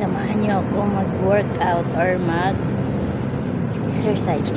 samahan niyo ako mag-workout or mag-exercise.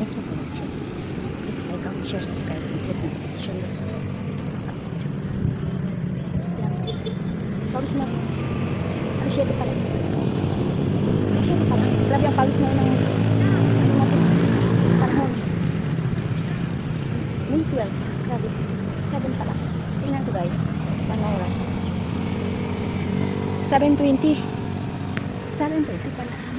Thank you for watching. Please like, comment, share, subscribe, and click notification bell. Pawis na. Asyado pala. Asyado pala. Grabe ang pawis na yun ng panahon. May 12. Grabe. 7 pala. Tingnan ko guys. Paano oras? 7:20. 7:20 pala.